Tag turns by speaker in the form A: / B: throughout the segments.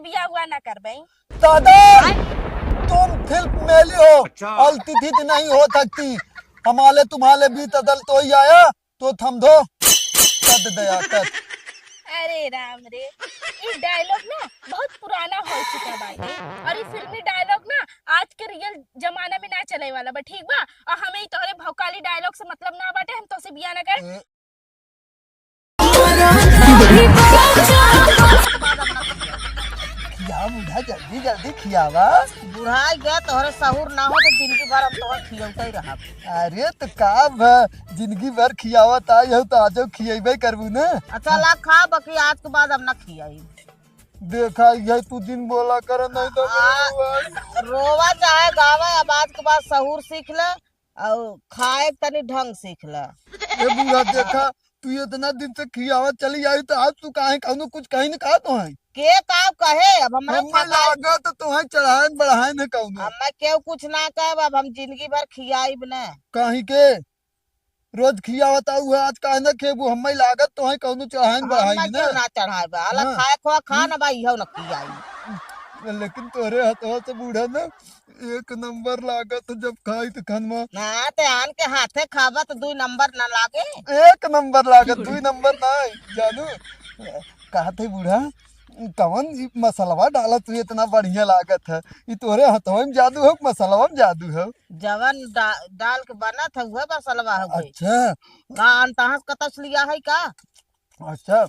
A: बिया हुआ ना करबे।
B: दादा तुम फिल्म मेली हो। अल्तिथित नहीं हो सकती। हमारे तुम्हारे बीत अदल तो ही आया तो थम दो तद दया तद।
A: अरे राम रे, ये डायलॉग ना बहुत पुराना हो चुका बाटे और ये फिल्मी डायलॉग ना आज के रियल जमाना में ना चले वाला बा, ठीक बा। और हमें तोहरे भौकाली डायलॉग से मतलब ना बाटे, हम तो से बिया ना कर।
B: खिया बुढ़ा जल्दी जल्दी खियावा।
C: बुढ़ाई गया तोहरे सहूर ना हो तो जिंदगी भर हम तोहर खियौते ही रहा।
B: अरे तो का जिंदगी भर खियावत आई हो तो आजो खियेबे करबू ना।
C: अच्छा ला खा, बाकी आज के बाद हम ना खियाई।
B: देखा ये तू दिन बोला कर नहीं तो
C: रोवा चाहे गावा, अब आज के बाद सहूर सीख ले और खाए तनी ढंग सीख ले।
B: ये बुढ़ा देखा तू इतना दिन से खियावत चली आई तो आज तू काहे कहूं कुछ कहीं न कहा तो है
C: के का कहे अब हमरा
B: हमें लागा तो तुम्हें चढ़ाए बढ़ाए न कहूं
C: हमें केहू कुछ ना कहे, अब हम जिंदगी भर खियाई न।
B: कहीं के रोज खियावत आऊ है आज काहे न खेबू हमें लागत तो है कहूं चढ़ाए बढ़ाई
C: हमें क्यों ना चढ़ाए अलग
B: हाँ।
C: खाए खो खा ना भाई इहो न खियाई।
B: लेकिन तोरे हथवा से बूढ़ा ना एक नंबर लागत जब खाई तो खनमा
C: ना ते आन के हाथे खावा तो 2 नंबर ना लागे।
B: एक नंबर लागत 2 नंबर नहीं जानू। कहा थे बूढ़ा कवन मसलवा डाला तू इतना बढ़िया लागत है ये तोरे हथवा में जादू हो मसलवा में जादू है
C: जवन डाल के बना था वह मसलवा हो गई।
B: अच्छा
C: का अंतहस कतस लिया है का?
B: अच्छा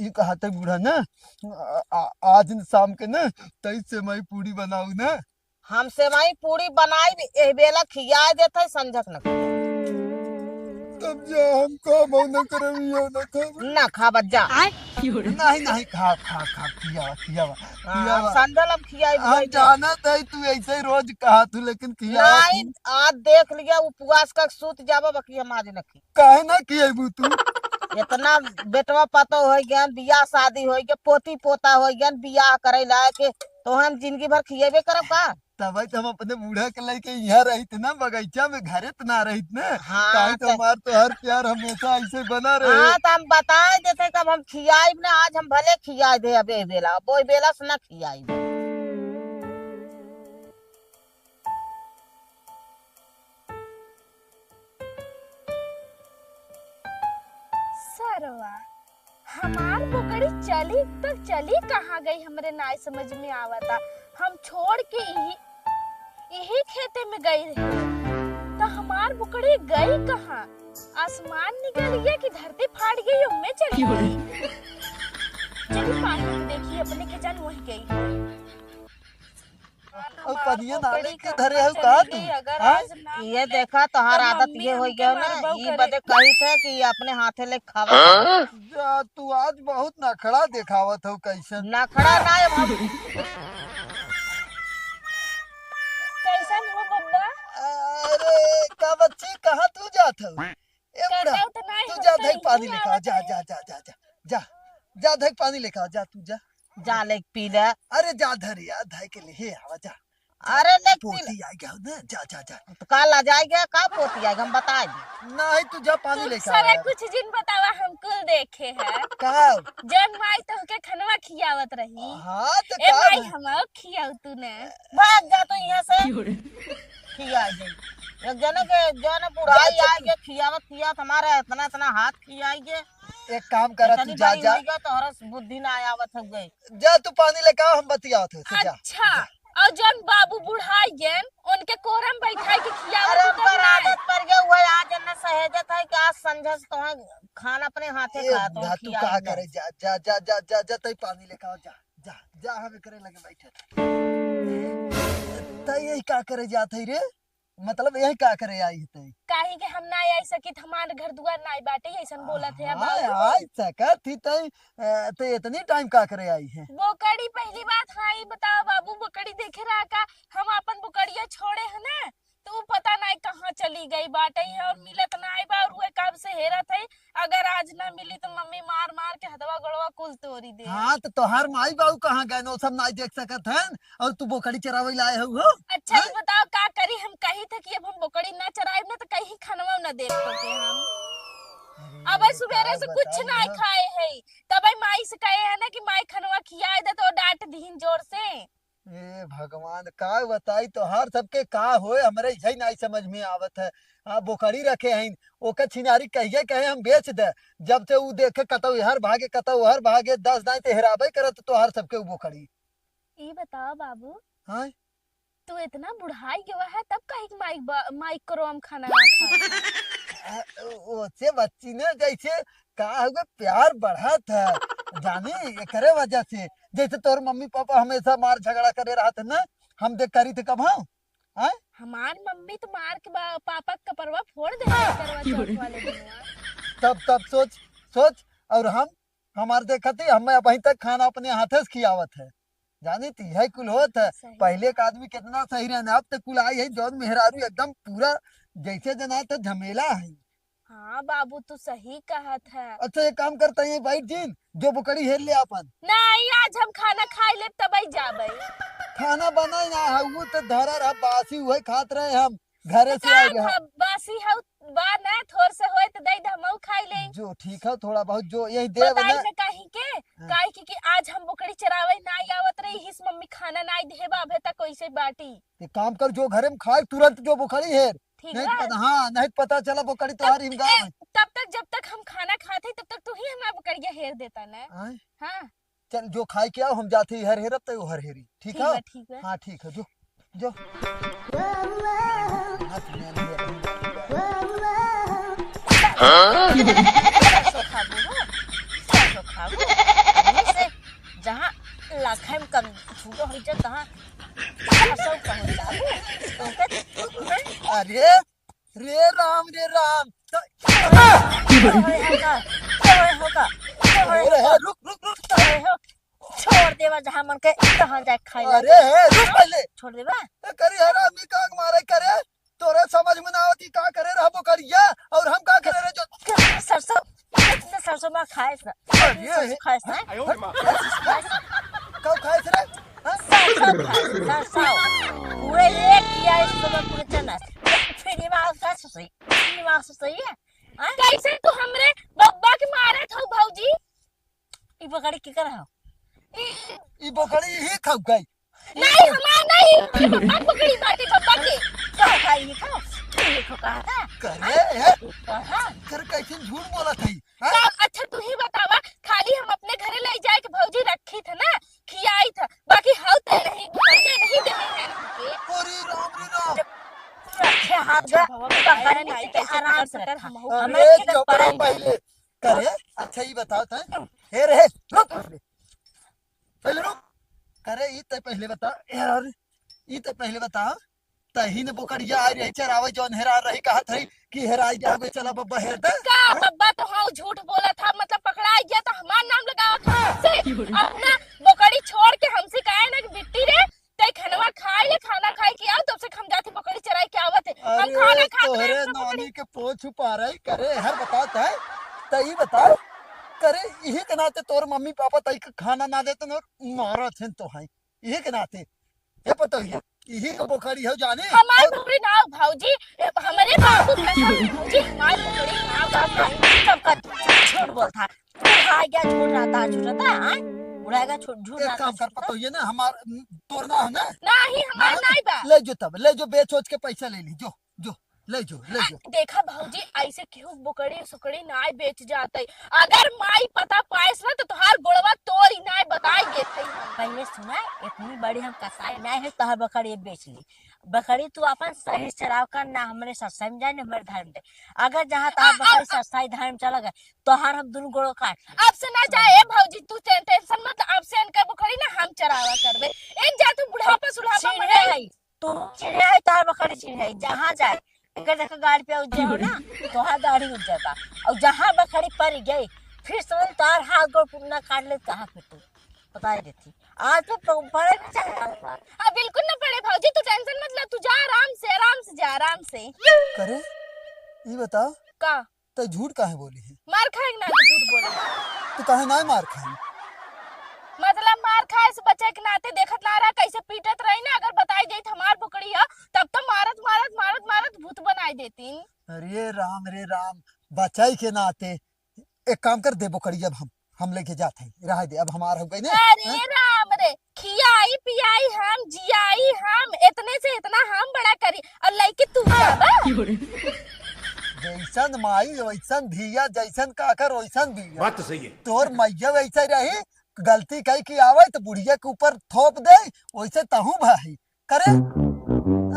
B: ये कहा थे बूढ़ा ना आज शाम के ना 23 से मैं पूरी बनाऊ ना।
C: हम सेवई पूरी बनाई ए बेला खिया देते संझक न खियाई।
B: तब जा हमको मौन करमियो न खा
C: ना खाबत जा
B: नहीं नहीं खा खा खा खियावा खियावा खियावा
C: संडल हम खियाई
B: हम जाना था तू ऐसे ही रोज कहा तू लेकिन खियावा
C: नहीं आज देख लिया उपवास का सूत जाबा बाकी हम आज न खी।
B: काहे ना खियाबू तू
C: इतना बेटवा पतो हो गया, बियाह शादी हो गया, पोती पोता हो गया, बियाह करे लाए के तो हम जिंदगी भर खिएबे करब का?
B: तब हम अपने बूढ़ा के लेके यहाँ रहित ना बगीचा में घरे तो ना रहित ना।
C: हाँ,
B: काहे तो हमार तो हर प्यार हमेशा ऐसे बना रहे।
C: हाँ तो हम बताए देते कब हम खियाई ना, आज हम भले खिया दे अब ए बेला, अब ओई बेला से ना खियाई।
A: सरवा हमार बोकड़ी चली तो चली कहाँ गई हमरे नाय समझ में आवता। हम छोड़ के यही खेते में गई रही तो हमार बोकड़ी गई कहाँ? आसमान निकल गया कि धरती फाड़ गई उनमें चली गई। चली पानी देखिए अपने के जान वही गई।
B: और पनिया नाले के धरे हो का तू हां
C: ये देखा तोहार आदत ये हो गया ना, ये बदे कही थे कि अपने हाथे ले खावा।
B: जा तू आज बहुत नखड़ा दिखावत हो कैसन
C: नखड़ा ना हम
A: कैसन हो बब्बा?
B: अरे का बच्ची कहां तू जात हो ए बुढ़ा तू जा धक पानी लेके आ जा जा जा जा जा जा जा धक पानी लेके आ जा तू जा
C: जा ले पी ले।
B: अरे जा धरिया धय के लिए आवा जा।
C: अरे ले
B: पोती आ गया ना जा जा जा
C: तो कल आ जाएगा का पोती आएगा हम बता दे।
B: नहीं तू जा पानी लेके
A: सारा
B: आ
A: कुछ जिन बतावा हमको देखे है
B: का
A: जन माई तो के खनवा खियावत रही।
B: हां तो
A: ए
B: का
A: माई हम खियाऊ तूने
C: भाग जा तो यहाँ से खिया दे। एक जने के जने बुढ़ाई आएगे खियावत खियावत हमारा इतना इतना हाथ खियाएगे।
B: एक काम कर तू जा जा
C: तो हरस बुद्धि ना आवत हो गई।
B: जा तू पानी लेके आ हम बतियावत है जा।
A: अच्छा और जन बाबू बुढ़ाई गन उनके कोरम बैठाई के खियावत
C: अरे
A: तो ना।
C: आदत पर गया हुआ आज न सहेजत है कि आज संझस तो है खाना अपने हाथे खा तो
B: तू का करे जा जा जा जा जा जा तई पानी लेके आ जा जा जा हम करे लगे बैठे तई यही का करे जात है रे मतलब यही का करे आई है
A: काहे के हम ना आई सकी हमारे घर दुआर ना बाटे ऐसन बोलत है। अब
B: आई सकत थी तई तो इतनी टाइम का करे आई है
A: बोकड़ी पहली बात हाई बताओ बाबू बोकड़ी देखे रहा का हम अपन बोकड़िया छोड़े है ना तो वो पता नहीं कहाँ चली गई बाटे है और मिलत ना आई बा और वो कब से हेरत है। अगर आज ना मिली तो मम्मी मार मार के हथवा गड़वा कुल तोड़ी दे।
B: हाँ तो तोहार माई बाबू कहाँ गए नो सब नहीं देख सकत हैं और तू बोकड़ी चरावे लाए हो।
A: अच्छा ये बताओ का करी हम कही थे कि अब हम बोकड़ी ना चराए ना तो कहीं खनवा ना देख सके हम। अब सुबेरे से कुछ ना खाए है तब माई से कहे है ना कि माई खनवा खियाए दे तो डांट दीन जोर से।
B: ए भगवान का बताई तो हर सबके का होए हमरे यही नहीं समझ में आवत है। हाँ बोकड़ी रखे हैं ओकर छिनारी कहिए कहे हम बेच दे। जब से ऊ देखे कतौ हर भागे कतौ हर भागे 10 दाई ते हेराबे करत तो हर सबके ऊ बोकड़ी।
A: ये बताओ बाबू,
B: हाँ
A: तू इतना बुढ़ाई गया है तब कहीं माइक करो हम खाना ना खा।
B: ओसे बच्ची ने जैसे का हुआ प्यार बढ़ा था जाने करे वजह से। जैसे तोर मम्मी पापा हमेशा मार झगड़ा करे रहा था ना हम देख करी थे कब हाँ
A: हमार मम्मी तो मार के पापा का परवा फोड़ दे करवा चौथ वाले दिन।
B: तब सोच सोच। और हम हमार देखा थी हमें अभी तक खाना अपने हाथे से खियावत है जानी थी है कुल होत है।
A: सही।
B: पहले का आदमी कितना सही रहना अब तक कुल आई है जौन मेहरारू एकदम पूरा जैसे जना था झमेला है।
A: हाँ बाबू तू सही कहत है।
B: अच्छा एक काम करता है भाई जीन जो बुकड़ी हेर ले अपन
A: नहीं आज हम खाना खाई ले तब ही जाबे।
B: खाना बनाई ना है वो तो धरा रहा बासी हुए खात रहे हम घरे से आए रहे
A: बासी है बा ना थोड़ से होए तो दई हमऊ खाई ले।
B: जो ठीक है थोड़ा बहुत जो यही देव
A: बताई
B: ना
A: में कहीं के काहे कि आज हम बकरी चरावे ना आवत रही हिस मम्मी खाना ना दे बाबे तक कैसे बाटी।
B: एक काम कर जो घरे में खाए तुरंत जो बुकड़ी हेर
A: ठीक
B: नहीं
A: है
B: पता हाँ नहीं पता चला बुकड़ी तुम्हारी हिमगा
A: तब तक जब तक हम खाना खाते तब तक तू ही हमारा बकरिया हेर देता ना। हाँ
B: चल जो खाए के आओ हम जाते हर हेरब तो हर हेरी ठीक है
A: ठीक है।
B: हाँ ठीक है जो जो
C: जहाँ लाखा में कम छूटो हो जाए तहाँ सब पहुँच जाओ।
B: अरे रे राम रुक रुक रुक
C: छोड़ देवा जहाँ मन के तहाँ जाए खाई
B: अरे रुक पहले
C: छोड़ देवा
B: करे हर आदमी का मारे करे तोरे समझ में ना आवती का करे रहबो करिया और हम का करे रे जो
C: सरसों इतने सरसों में खाए ना
B: अरे
C: खाए ना
B: कब खाए रे
C: सरसों पूरे एक किया इस समय पूरे चना फिर दिमाग का सही है
A: कैसे तू हमरे बब्बा के मारे थो भौजी।
C: ई बकरी की कर हो
B: ई बकरी ही खाऊ गई
A: नहीं हमार नहीं बब्बा पकड़ी बाटी बब्बा के
C: क्या खाई ये खाओ देखो कहा था
B: करे
C: कहा
B: कर कैसे झूठ बोला थी
A: अच्छा तू ही बतावा खाली हम अपने घरे ले जाए के भौजी रखी थे ना खियाई था बाकी हाउ तो नहीं करके नहीं दे के
B: ओरे राम
C: रखे हाथ जा बकरी नहीं के आराम से रखा
B: अरे जो पहले करे अच्छा ये बताओ था हे रे रुक पहले रुक करे ये तो पहले बता यार ये तो पहले बता तही ने बोकड़िया आ रही चरावे जौन हेरा रही कहा थी कि हेराई जावे चला बब्बा हेर दे
A: का बब्बा तो हाँ झूठ बोला था मतलब पकड़ा गया तो हमारा नाम लगावा था से अपना बकरी छोड़ के हमसे कहे ना कि बिट्टी रे ते खनवा खाए ले खाना खाए के आओ तब से हम जाते बकरी चराई के आवत है हम खाना
B: अरे
A: खा
B: तोहरे नानी के पोछ छुपा रही करे हर बताता है तही बता करे यही के नाते तोर मम्मी पापा तई के खाना ना देते न मारो थे तो है यही के नाते ये पता है यही को बोखड़ी हो जाने
A: हमार बकरी ना भौजी हमारे बाबू भौजी हमार बकरी ना
C: सबका झूठ बोलता बुढ़ा गया झूठ रहता बुढ़ाएगा झूठ
B: एक काम कर पता है ना हमार तोरना है ना
A: नहीं हमार नहीं बा
B: ले जो तब ले जो बेच के पैसा ले ली जो जो ले जो
A: देखा भौजी ऐसे क्यों बकरी सुकड़ी नाई बेच जाते अगर माई पता पाइस ना तो तुहार गोड़वा तोरी नाई बताई देते
C: पहले सुना इतनी बड़ी हम कसाई नहीं है तोहर बकरी बेच ली बकरी तू अपन सही चराव कर ना हमारे सस्ता में जाए ना हमारे धर्म दे अगर जहाँ तहार बकरी सस्ता धर्म चला गए तोहार हम दोनों गोड़ो काट
A: अब से ना जाए भौजी तू टेंशन मत अब से इनका बकरी ना हम चरावा करबे एक जा तू बुढ़ापा सुढ़ापा
C: चिढ़े है तू चिढ़े है तोहर बकरी चिढ़े है जहाँ जाए एक गाड़ी पे उठ जाओ ना तोहार गाड़ी उठ जाता और जहाँ बकरी पड़ गई फिर समझ तार हाथ गोड़ पुन्ना काट ले कहाँ पे तू बता देती आज तो पड़े ना चाहे
A: हाँ बिल्कुल ना पड़े भौजी तू टेंशन मत ले तू जा आराम से जा आराम से
B: करे ये बता
A: का
B: तो झूठ काहे बोली है
A: मार खाएंगे ना तो झूठ बोले
B: तो काहे ना मार खाई
A: मतलब मार खाए से बचे के नाते देखत ना रहा कैसे पीटत रही ना अगर बताई जाई हमार पकड़ी है तब तो मारत भूत बनाई देती।
B: अरे राम बचाई के नाते एक काम कर दे बोकड़ी अब हम लेके जाते हैं रह दे अब हमारा हो गई ना
A: अरे राम रे खिया
B: जैसन माई वैसन धिया, जैसन काकर वैसन बिया।
D: बात तो सही है।
B: तोर मैया वैसे रही, गलती कही कि आवे तो बुढ़िया के ऊपर थोप दे, वैसे तहू भाई करे।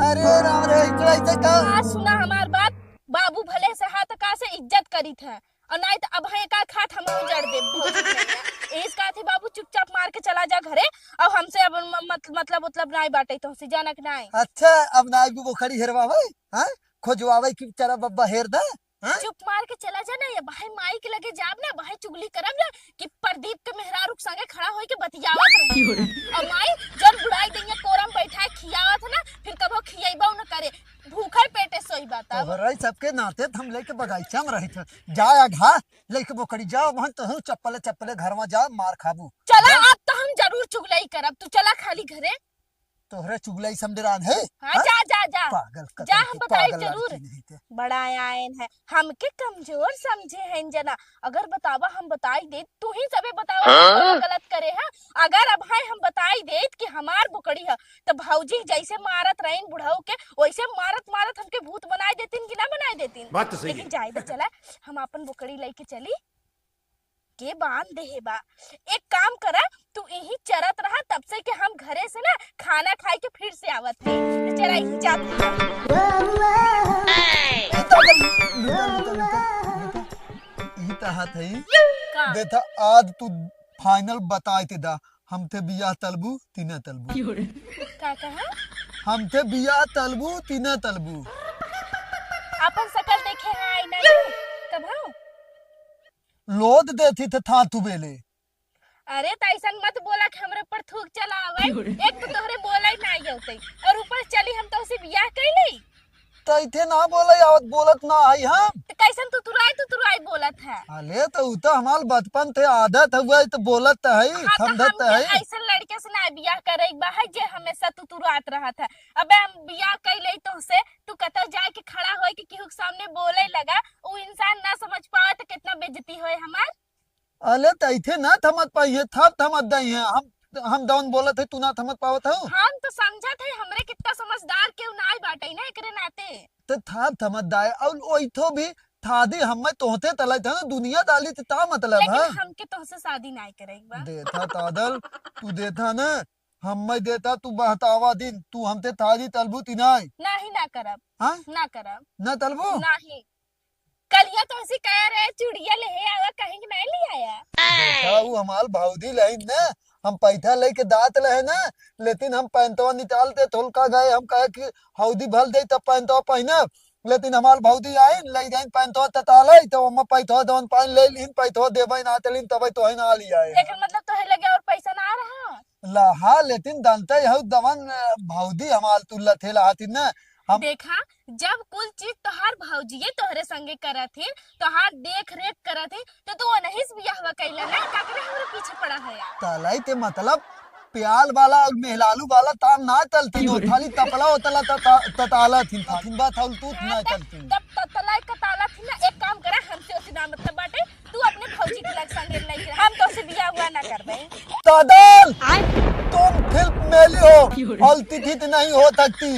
B: अरे राम रे, इतना ऐसे का
A: आज सुना हमार बात, बाबू भले से हाथ का से इज्जत करी था और नहीं तो अब है का खाट हम उजड़ दे। इस का थी बाबू चुपचाप मार के चला जा घरे और हमसे अब मतलब नहीं बाटे तो से जानक नहीं।
B: अच्छा अब नाई भी वो खड़ी हेरवावे, हां खोजवावे कि चला बब्बा हेर दे, हां
A: चुप मार के चला जा ना, या भाई माई के लगे जाब ना, भाई चुगली करब ना कि प्रदीप के मेहरारू के संगे खड़ा होई के बतियावत रहे और माई जब बुढ़ाई दैया कोरम बैठा खियावत ना, फिर कबो खियाइबो न करे, भूखे पेटे सोई बात। अब
B: तोहरा सबके नाते हम लेके बगीचा में रही थे, जा घा लेके बोकड़ी जा वहां तो चप्पले घर में जा मार खाबू।
A: चला अब तो हम जरूर चुगलाई करब, तू चला खाली घरे।
B: तोहरे चुगलाई समझरान है।
A: हाँ जा जा जा
B: पागल
A: जा, हम बताई
B: पागल
A: जरूर।
B: लड़की नहीं थे।
A: बड़ा आयन है, हमके कमजोर समझे हैं जना, अगर बतावा हम बताई दे, तू ही सबे बतावा हम गलत करे है। अगर अब है हम बताई दे कि हमार बुकड़ी है तो भौजी जैसे मारत रहीन बुढ़ऊ के वैसे मारत मारत हमके भूत बनाई देतीन कि ना बनाई देतीन।
D: बात तो सही है।
A: लेकिन जाए दे, चला हम अपन बुकड़ी लेके चली के बांध दे बा। एक काम करा, तू यही चरत रहा तब से कि हम घरे से ना खाना खाए के फिर से आवत है, तो चला यही जात का
B: देखा आज तू फाइनल बताए थे दा, हम थे बियाह तलबू तीना तलबू,
A: का कहा
B: हम थे बियाह तलबू तीना तलबू।
A: अपन शकल देखे हैं आईना में कब हो?
B: लोद देती थे था तू बेले।
A: अरे तैसन मत बोला कि हमरे पर थूक चला आवे, एक तो तोहरे बोला ही नहीं होते और ऊपर चली हम तो उसे बियाह कैली
B: तो इथे ना बोले आवत बोलत ना आई हम।
A: तो कैसन तू तुराई बोलत है।
B: अले तो उ तो हमार बचपन थे आदत हुआ तो बोलत है
A: हाँ तो
B: समझत
A: हम
B: है।
A: ऐसा लड़के से ना बियाह करे बा है जे हमेशा तू तुरात रहा था। अबे हम बियाह कैले तो से तू कतौ जाए के खड़ा होए के केहू के सामने बोले लगा, वो इंसान ना समझ पावे तो कितना बेइज्जती होए हमार।
B: अले तो इथे ना थमत पाइए थप थमत दई है हम दौन बोलत है तू ना थमत पावत हो।
A: हम तो समझत है हमरे कितना समझदार केहू नाई बाटे ना एकरे नाते।
B: तो थप थमत दाए और ओइथो भी थादी हम तोहते तले था ना दुनिया डाली थी ता मतलब है।
A: लेकिन हमके तोहसे शादी नहीं करे बा।
B: देथा तादल तू देथा ना हम देता तू बहतावा दिन तू हमते थादी तलबू तिनाई
A: नहीं ना करब,
B: हां
A: ना करब,
B: ना तलबू।
A: नहीं। कलिया तो ऐसे कह रहे चूड़िया ले आवा, कहीं कि नहीं ले आया।
B: देखा वो हमार भाउदी लहिन ना, हम पैसा लेके दात रहे ना, लेकिन हम पैंतवा निकालते थोल का गए, हम कहे कि हौदी भल दे तब पैंतवा पहने, लेकिन हमार भौदी आई ले गई पैंतवा तताले तो हम पैतवा दोन पाइन ले लिन पैतवा देबे ना तलिन तब तो है ना लिया है।
A: लेकिन मतलब तो लगे और पैसा ना आ रहा।
B: लहा लेकिन दलते हौ दवन भौदी हमार तुल्ला थे लातिन ना हम।
A: देखा जब कुल चीज तोहार भौजिये तोहरे संगे करथिन, तोहार देख रेख करथिन, तो तू नहीं से बियाह कैला ना, काकरे हमरे पीछे पड़ा है यार।
B: तलाई ते मतलब प्याल वाला और मेहलालू वाला ताम ना तलती नो थाली तपला होतला तताला थिन थिन बात हौल तू ना तलती।
A: तब तलाई का ताला थी ना, एक काम करा हमसे उसी ना मतलब बाटे, तू अपने भौजी के लग संगे नहीं, हम तो से बियाह हुआ ना करबे।
B: तादल तुम फिल्म मेली हो और तिथि नहीं हो सकती,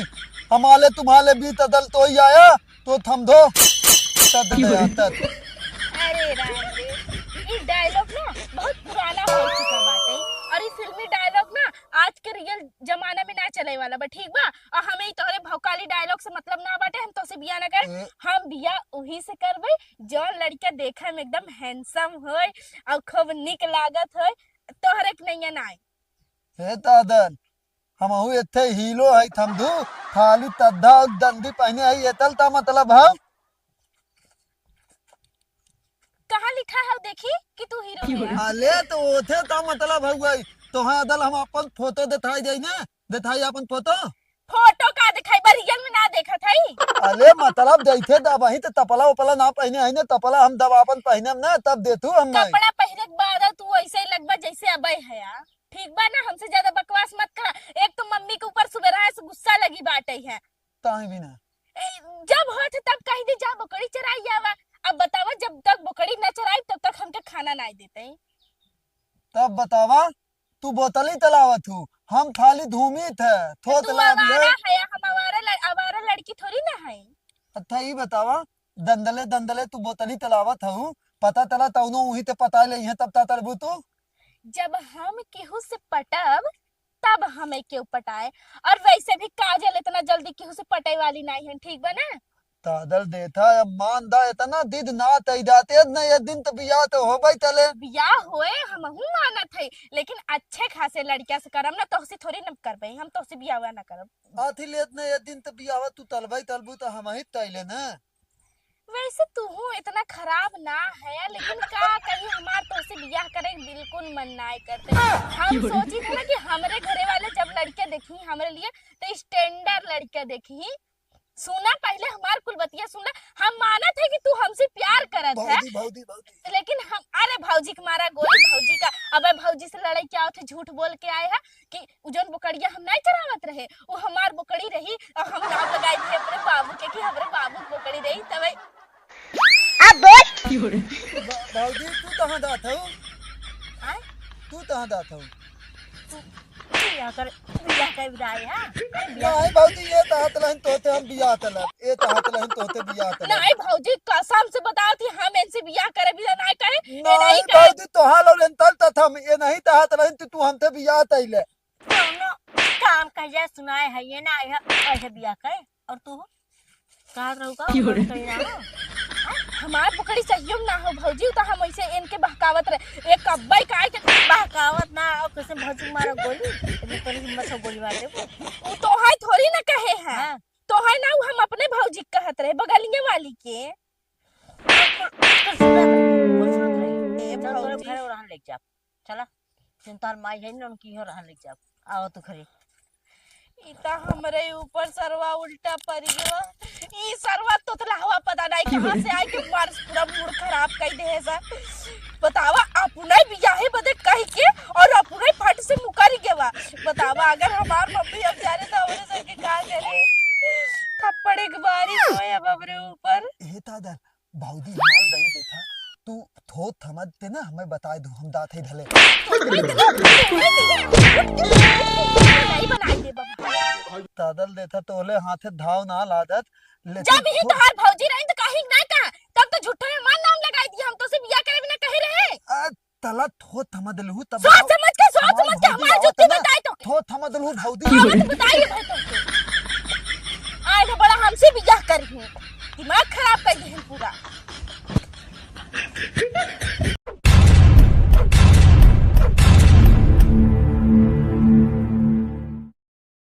B: हमारे तुम्हारे भी तदल तो ही आया तो थम दो तद गया तद।
A: अरे राम रे, ये डायलॉग ना बहुत पुराना हो चुका बाटे और ये फिल्मी डायलॉग ना आज के रियल जमाना में ना चले वाला बा, ठीक बा। और हमें तोहरे भौकाली डायलॉग से मतलब ना बाटे, हम तो से बियाह ना कर, हम बियाह वही से करबे जो लड़का देखे में एकदम हैंडसम होय और खूब निक लागत होय, तोहरे के नहीं ना।
B: हे तादल हम इथे हीरो है थमदू थाली तद्धा दंडी पहने है ये तलता मतलब है।
A: कहाँ लिखा है देखी कि तू हीरो है।
B: अले तो ओथे ता मतलब है गई तो हाँ अदल हम अपन फोटो दिखाई जाई ना, दिखाई अपन फोटो।
A: फोटो का दिखाई बा, रियल में ना देखा था ही।
B: अले मतलब जैसे दबाही तो तपला उपला ना पहने है ना, तपला हम दबापन पहने ना तब देतू हम नहीं।
A: कपड़ा पहने के बाद तू ऐसे ही लगभग जैसे अबे है यार, ठीक बा ना, हमसे ज्यादा बकवास मत करा। एक तो मम्मी के ऊपर सुबह से गुस्सा लगी बाटे है,
B: ताई भी ना
A: जब हो थे तब कही दे जा बकरी चराई आवा। अब बतावा जब तक बकरी न चराई तब तक हमके खाना नहीं देते।
B: तब बतावा तू बोतली तलावत हूँ हम खाली धूमी थे थो
A: तू
B: तलाव
A: आवारा
B: ले।
A: है, हम आवारा आवारा लड़की थोड़ी ना है।
B: अच्छा ये बतावा दंदले दंदले तू बोतली तलावत हूँ पता तला तउनो वही ते पता ले यहाँ तब ता तरबू तू
A: जब हम केहू से पटब तब हमें क्यों पटाए। और वैसे भी काजल इतना जल्दी केहू से पटाई वाली नहीं है, ठीक बा ना।
B: तादल देता अब मान दा इतना दिद ना तई दाते न ये दिन तो बिया तो हो भाई तले
A: बियाह होए हमहू मानत है, लेकिन अच्छे खासे लड़किया से करम ना, तोहसे थोड़ी न कर पाई, हम तोहसे बियाह ना करब।
B: आथी लेत न ये दिन तो बिया तू तलबाई तलबू तो हम ही तैले ना।
A: वैसे तू इतना खराब ना है, लेकिन का कहीं हमार तोहसे बियाह करे के बिल्कुल मन नहीं करते। हम सोची थे ना कि हमरे घरे वाले जब लड़के देखी हमरे लिए तो स्टैंडर्ड लड़के देखी। सुना पहले हमार कुल बतिया सुना, हम माना थे कि तू हमसे प्यार करत है,
B: भौजी भौजी भौजी
A: लेकिन हम अरे भौजी के मारा गोली भौजी का। अब भौजी से लड़ाई क्या होते, झूठ बोल के आए हैं कि उजन बुकड़िया हम नहीं चरावत रहे, वो हमार बुकड़ी रही और हम नाम लगाई थे अपने बाबू के कि हमारे बाबू बुकड़ी रही। तब
C: अब बोल
B: भौजी तू कहाँ दात हो
A: आए
B: तू कहाँ दात हो
C: बिया कर विदाई है
B: नहीं भौजी ये तहत लहन तोते हम बिया तलब ये तहत लहन तोते बिया तलब
A: नहीं भौजी कसम से बताओ थी हम इनसे बियाह करे बिना नहीं करे, ये
B: नहीं
A: नहीं करे।
B: भौजी तो हाल और तल तथ हम ये नहीं तहत लहन तू हमते बिया तैले
C: दोनों काम कहिया सुनाए है ये ना ऐसे बिया करे और तू कहा रहूगा
A: हमार बुकड़ी चाहिए ना हो भौजी, तो हम ऐसे इनके बहकावत रहे। एक कब्बई काय के
C: बहकावत ना और कैसे भौजी मारा गोली इतनी बड़ी हिम्मत से गोली मार दे
A: वो तो है थोड़ी ना कहे हैं,
C: हाँ।
A: तो है ना वो हम अपने भौजी के कहत रहे बगलिए वाली के।
C: भौजी घर रहन लेके जा चला चिंता माई है ना उनकी हो रहन लेके जा आओ तू खरी
A: इता हमरे ऊपर सरवा उल्टा पड़ गया। ई सरवा तोतला हवा पता नहीं कहां से आई के मार पूरा मूड खराब कर दे है सा। बतावा अपने बियाहे बदे कह के और अपने फट से मुकर गेवा। बतावा अगर हमार मम्मी अब जाने तो हमरे सर के का करे, थप्पड़ एक बारी होए अब हमरे ऊपर।
B: ए तादर भौजी हमाल दई देथा तू थो थमते ना हमें बता दो हम दात है धले
A: नहीं बनाई दे बाबा।
B: तादल देथा तोले हाथे धाव ना लादत
A: जब ही तोहार भौजी रही तो कहीं ना कहा, तब तो झूठे में मान नाम लगाई दिया, हम तो से बियाह करे बिना कहे रहे।
B: तला थो थमदलहु तब
A: सोच समझ के हमारी जुत्ती बताई तो
B: थो थमदलहु भौजी
A: हाँ, तो बताइए भाई तुमको आए तो बड़ा हमसे बियाह कर दिमाग खराब कर दी